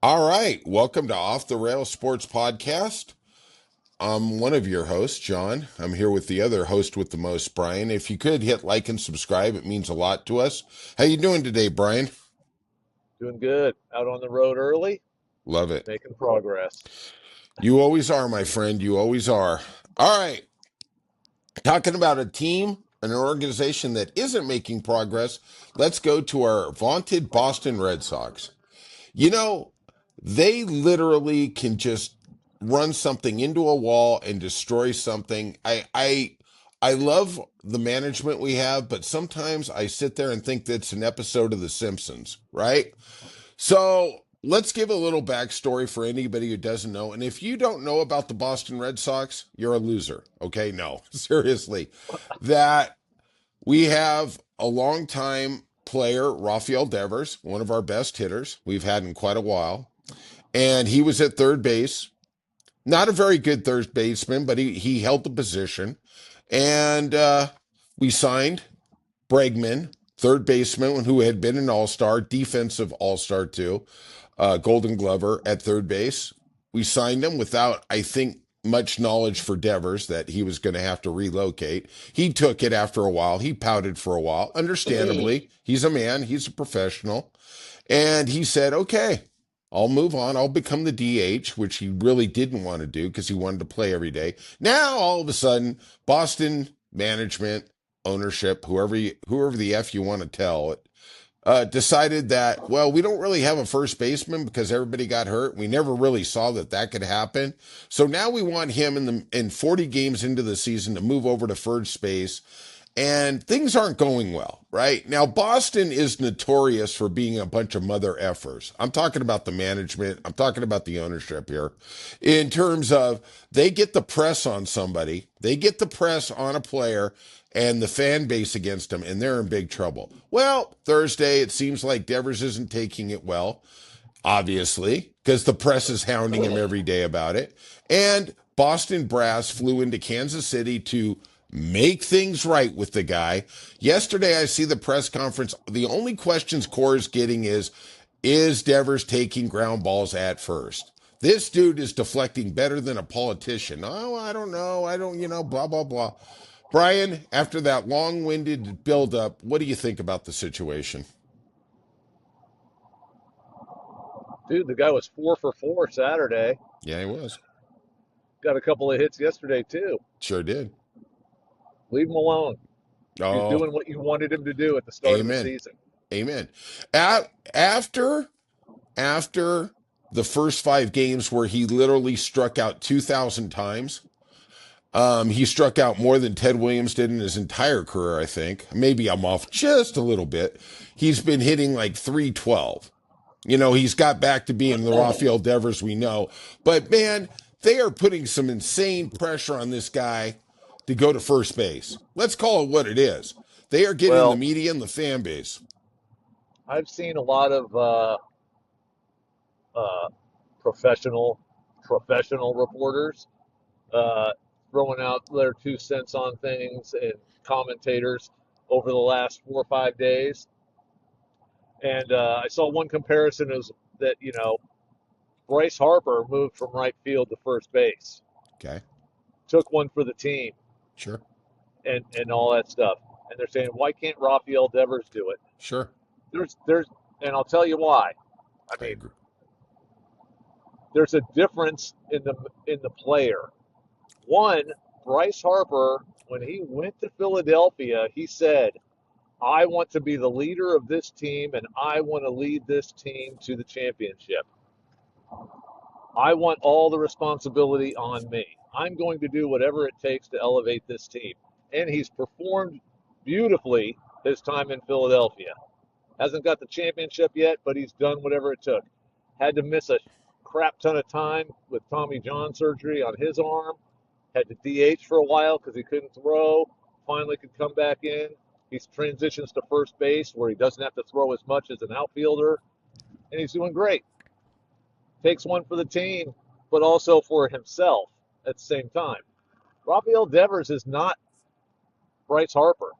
All right. Welcome to Off the Rails Sports Podcast. I'm one of your hosts, John. I'm here with the other host with the most, Brian. If you could hit like and subscribe, it means a lot to us. How you doing today, Brian? Doing good. Out on the road early, Love it. making progress. You always are, my friend. You always are. All right. Talking about a team, an organization that isn't making progress, let's go to our vaunted Boston Red Sox. You know, they literally can just run something into a wall and destroy something. I love the management we have, but sometimes I sit there and think that's an episode of The Simpsons, right? So let's give a little backstory for anybody who doesn't know. And if you don't know about the Boston Red Sox, you're a loser. Okay, no, seriously. That we have a long-time player, Rafael Devers, one of our best hitters we've had in quite a while. And he was at third base. Not a very good third baseman, but he held the position. And we signed Bregman, third baseman, who had been an all-star, defensive all-star too, Golden Glover at third base. We signed him without, I think, much knowledge for Devers that he was going to have to relocate. He took it after a while. He pouted for a while. Understandably, he's a man, he's a professional. And he said, okay, I'll move on. I'll become the DH, which he really didn't want to do because he wanted to play every day. Now, all of a sudden, Boston management, ownership, whoever the F you want to tell it, decided that, well, we don't really have a first baseman because everybody got hurt. We never really saw that could happen. So now we want him in 40 games into the season to move over to first base. And things aren't going well, right? Now, Boston is notorious for being a bunch of mother effers. I'm talking about the management. I'm talking about the ownership here. In terms of they get the press on somebody, they get the press on a player, and the fan base against them, and they're in big trouble. Well, Thursday, it seems like Devers isn't taking it well, obviously, because the press is hounding him every day about it. And Boston Brass flew into Kansas City to make things right with the guy. Yesterday, I see the press conference. The only questions Core is getting is Devers taking ground balls at first? This dude is deflecting better than a politician. Oh, I don't know. I don't, blah, blah, blah. Brian, after that long winded buildup, what do you think about the situation? Dude, the guy was 4 for 4 Saturday. Yeah, he was. Got a couple of hits yesterday, too. Sure did. Leave him alone. He's Oh, doing what you wanted him to do at the start of the amen. season. Amen. After after the first 5 games where he literally struck out 2,000 times, he struck out more than Ted Williams did in his entire career, I think. Maybe I'm off just a little bit. He's been hitting like 312. He's got back to being the Rafael Devers we know. But man, they are putting some insane pressure on this guy to go to first base. Let's call it what it is. They are getting the Well, media and the fan base. I've seen a lot of uh, professional professional reporters uh, throwing out their 2 cents on things and commentators over the last 4 or 5 days. And I saw one comparison is that, Bryce Harper moved from right field to first base, Okay, took one for the team, sure, and all that stuff. And they're saying, why can't Rafael Devers do it? sure. There's, and I'll tell you why. I I mean, agree. there's a difference in the player. One, Bryce Harper, when he went to Philadelphia, he said, I want to be the leader of this team, and I want to lead this team to the championship. I want all the responsibility on me. I'm going to do whatever it takes to elevate this team. And he's performed beautifully his time in Philadelphia. Hasn't got the championship yet, but he's done whatever it took. Had to miss a crap ton of time with Tommy John surgery on his arm. Had to DH for a while because he couldn't throw. Finally could come back in. He transitions to first base where he doesn't have to throw as much as an outfielder. And he's doing great. Takes one for the team, but also for himself at the same time. Rafael Devers is not Bryce Harper.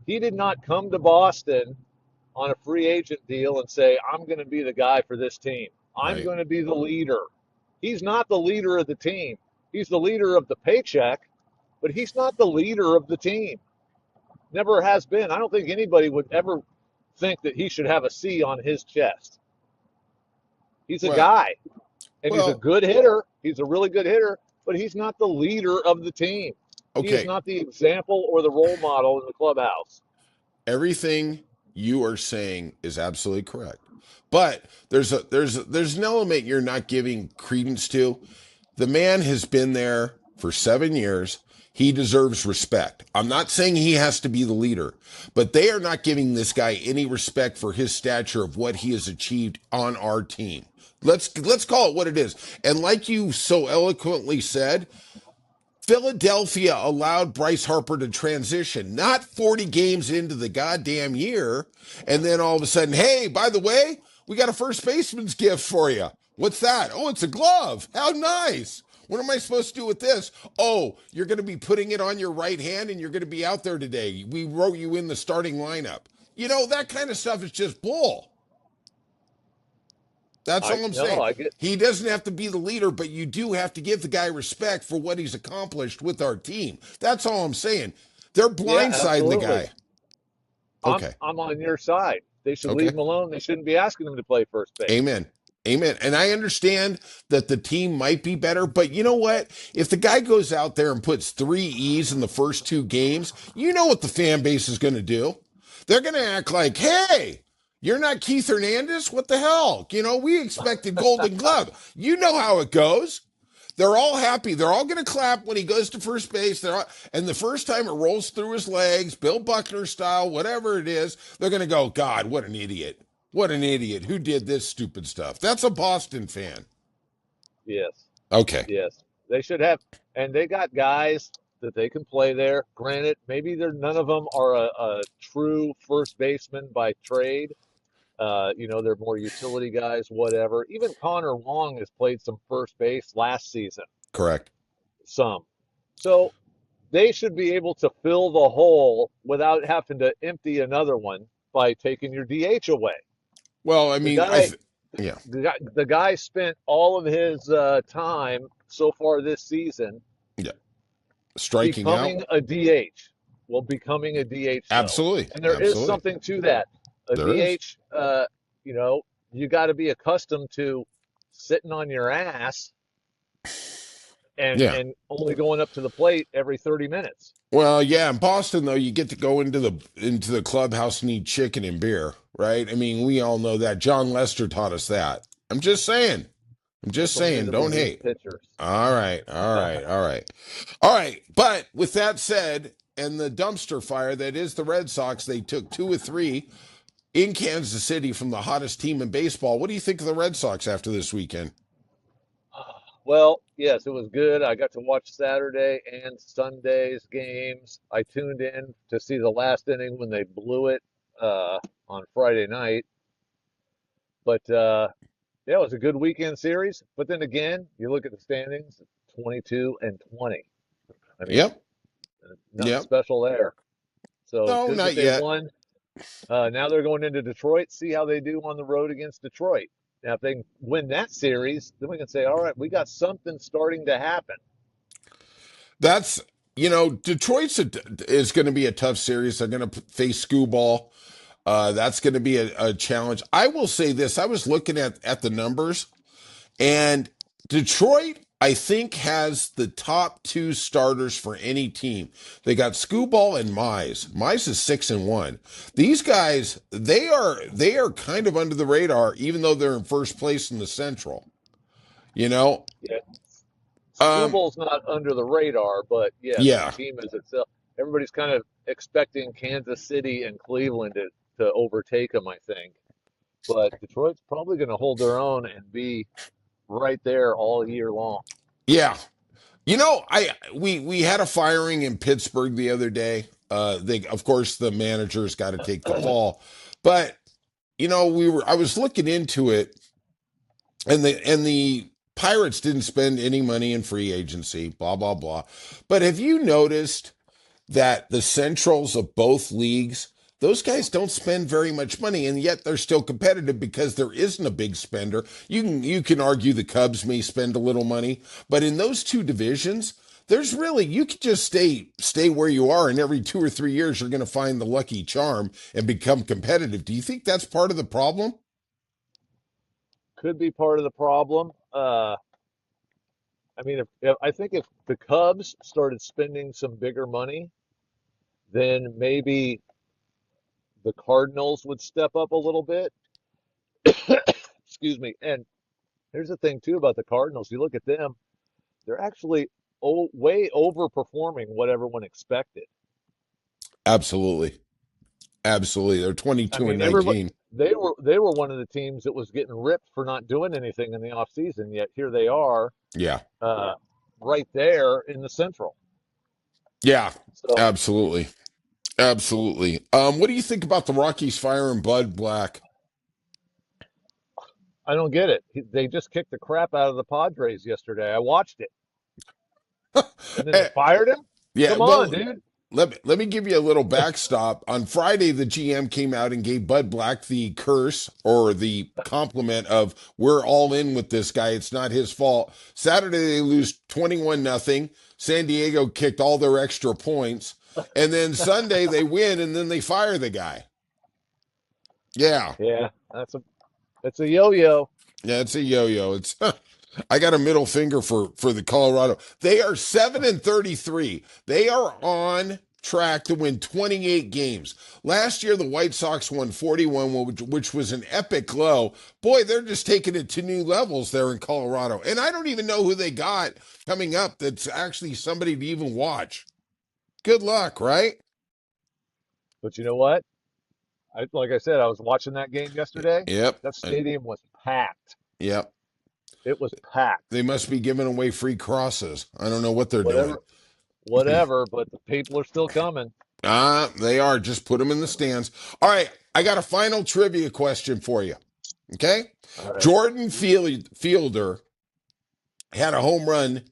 He did not come to Boston on a free agent deal and say, I'm going to be the guy for this team. I'm Right. going to be the leader. He's not the leader of the team. He's the leader of the paycheck, but he's not the leader of the team. Never has been. I don't think anybody would ever think that he should have a C on his chest. He's a Well, guy, and he's a well, good hitter. He's a really good hitter, but he's not the leader of the team. He is okay. not the example or the role model in the clubhouse. Everything you are saying is absolutely correct. But there's an element you're not giving credence to. The man has been there for 7 years. He deserves respect. I'm not saying he has to be the leader, but they are not giving this guy any respect for his stature of what he has achieved on our team. Let's call it what it is. And like you so eloquently said, Philadelphia allowed Bryce Harper to transition, not 40 games into the goddamn year, and then all of a sudden, hey, by the way, we got a first baseman's gift for you. What's that? Oh, it's a glove. How nice. What am I supposed to do with this? Oh, you're going to be putting it on your right hand and you're going to be out there today. We wrote you in the starting lineup. You know, that kind of stuff is just bull. That's I all I'm no, saying. I get He doesn't have to be the leader, but you do have to give the guy respect for what he's accomplished with our team. That's all I'm saying. They're yeah, blindsiding the absolutely. guy. I'm Okay. I'm on your side. They should Okay. leave him alone. They shouldn't be asking him to play first base. Amen. Amen. And I understand that the team might be better, but you know what? If the guy goes out there and puts 3 E's in the first 2 games, you know what the fan base is going to do. They're going to act like, hey, you're not Keith Hernandez? What the hell? You know, we expected Golden Glove. You know how it goes. They're all happy. They're all going to clap when he goes to first base. And the first time it rolls through his legs, Bill Buckner style, whatever it is, they're going to go, God, what an idiot. What an idiot. Who did this stupid stuff? That's a Boston fan. Yes, Okay. yes. They should have, and they got guys that they can play there. Granted, maybe they're none of them are a true first baseman by trade. They're more utility guys, whatever. Even Connor Wong has played some first base last season, Correct. some. So they should be able to fill the hole without having to empty another one by taking your DH away. Well, I The mean, guy, yeah, the guy spent all of his time so far this season yeah. Striking out. becoming a DH. Well, becoming a DH though, Absolutely. and there is Absolutely. something to that. A There is. DH, you know, you got to be accustomed to sitting on your ass and Yeah. and only going up to the plate every 30 minutes. Well, yeah, in Boston though, you get to go into the clubhouse and eat chicken and beer, right? I mean, we all know that. John Lester taught us that. I'm just saying. I'm just That's only saying, the don't relief hate. pitchers. All right, all right, all right. All right. But with that said, and the dumpster fire that is the Red Sox, they took 2 or 3 in Kansas City from the hottest team in baseball. What do you think of the Red Sox after this weekend? Well, yes, it was good. I got to watch Saturday and Sunday's games. I tuned in to see the last inning when they blew it on Friday night. But yeah, it was a good weekend series. But then again, you look at the standings, 22 and 20. I mean, Yep. nothing Yep. special there. So No, good that not they yet. won. Now they're going into Detroit, see how they do on the road against Detroit. Now, if they can win that series, then we can say, all right, we got something starting to happen. That's Detroit's is going to be a tough series. They're going to face Skubal. That's going to be a challenge. I will say this: I was looking at the numbers, and Detroit, I think, has the top 2 starters for any team. They got Skubal and Mize. Mize is 6-1. These guys, they are kind of under the radar, even though they're in first place in the Central. You know, Yeah, um, Skubal's not under the radar, but yes, the yeah. team is itself. Everybody's kind of expecting Kansas City and Cleveland to overtake them, I think. But Detroit's probably going to hold their own and be right there all year long. Yeah, we had a firing in Pittsburgh the other day. They of course the manager's got to take the fall, but I was looking into it, and the Pirates didn't spend any money in free agency, blah blah blah. But have you noticed that the centrals of both leagues, Those guys don't spend very much money, and yet they're still competitive because there isn't a big spender. You can argue the Cubs may spend a little money, but in those two divisions, there's really you could just stay where you are, and every 2 or 3 years you're going to find the lucky charm and become competitive. Do you think that's part of the problem? Could be part of the problem. I mean, if I think if the Cubs started spending some bigger money, then maybe the Cardinals would step up a little bit. Excuse me. And here's the thing too about the Cardinals. You look at them; they're actually way overperforming what everyone expected. Absolutely, absolutely. They're I 22 and mean, everybody 19. they were one of the teams that was getting ripped for not doing anything in the offseason, yet here they are, Yeah, uh, right there in the Central. yeah, So absolutely, absolutely. What do you think about the Rockies firing Bud Black? I don't get it. They just kicked the crap out of the Padres yesterday. I watched it, and then they Eh, fired him. yeah, Come on, well, dude. let me give you a little backstop. On Friday, the GM came out and gave Bud Black the curse or the compliment of we're all in with this guy. It's not his fault. Saturday they lose 21-0. San Diego kicked all their extra points. And then Sunday they win and then they fire the guy. Yeah. Yeah, that's a yo-yo. Yeah, it's a yo-yo. It's I got a middle finger for the Colorado. They are 7-33. They are on track to win 28 games. Last year, the White Sox won 41, which was an epic low. Boy, they're just taking it to new levels there in Colorado. And I don't even know who they got coming up that's actually somebody to even watch. Good luck, right? But you know what? Like I said, I was watching that game yesterday. Yep. That stadium was packed. Yep. It was packed. They must be giving away free crosses. I don't know what they're doing. Whatever, whatever. But the people are still coming. They are. Just put them in the stands. All right. I got a final trivia question for you. Okay. All right. Jordan Fielder had a home run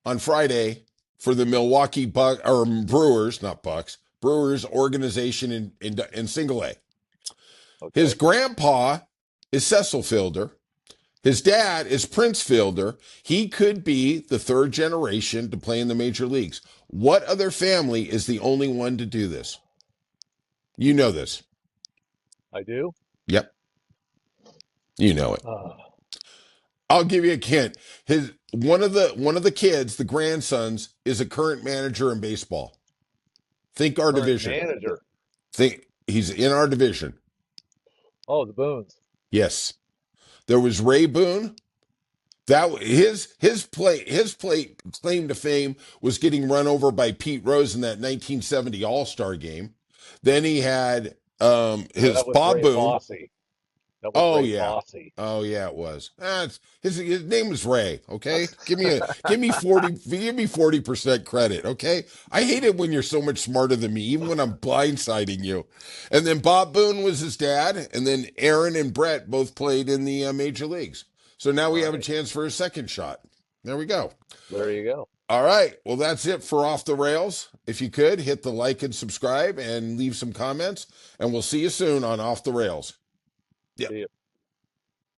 on Friday for the Milwaukee Brewers, not Bucks, Brewers organization in single A. His Okay. grandpa is Cecil Fielder. His dad is Prince Fielder. He could be the third generation to play in the major leagues. What other family is the only one to do this? You know this. I do. Yep, you know it. Uh, I'll give you a hint. His one of the kids, the grandsons, is a current manager in baseball. Think our current division. manager. Think he's in our division. Oh, the Boones. Yes. There was Ray Boone. That his play claim to fame was getting run over by Pete Rose in that 1970 All-Star game. Then he had No, his that was Bob Ray Boone. Fosse. That was Oh Ray yeah. Fosse. Oh yeah, it was. His name was Ray. Okay, give me 40% credit. Okay, I hate it when you're so much smarter than me, even when I'm blindsiding you. And then Bob Boone was his dad, and then Aaron and Brett both played in the major leagues. So now we All have a right. chance for a second shot. There we go. There you go. All right. Well, that's it for Off the Rails. If you could hit the like and subscribe and leave some comments, and we'll see you soon on Off the Rails. Yep. See you.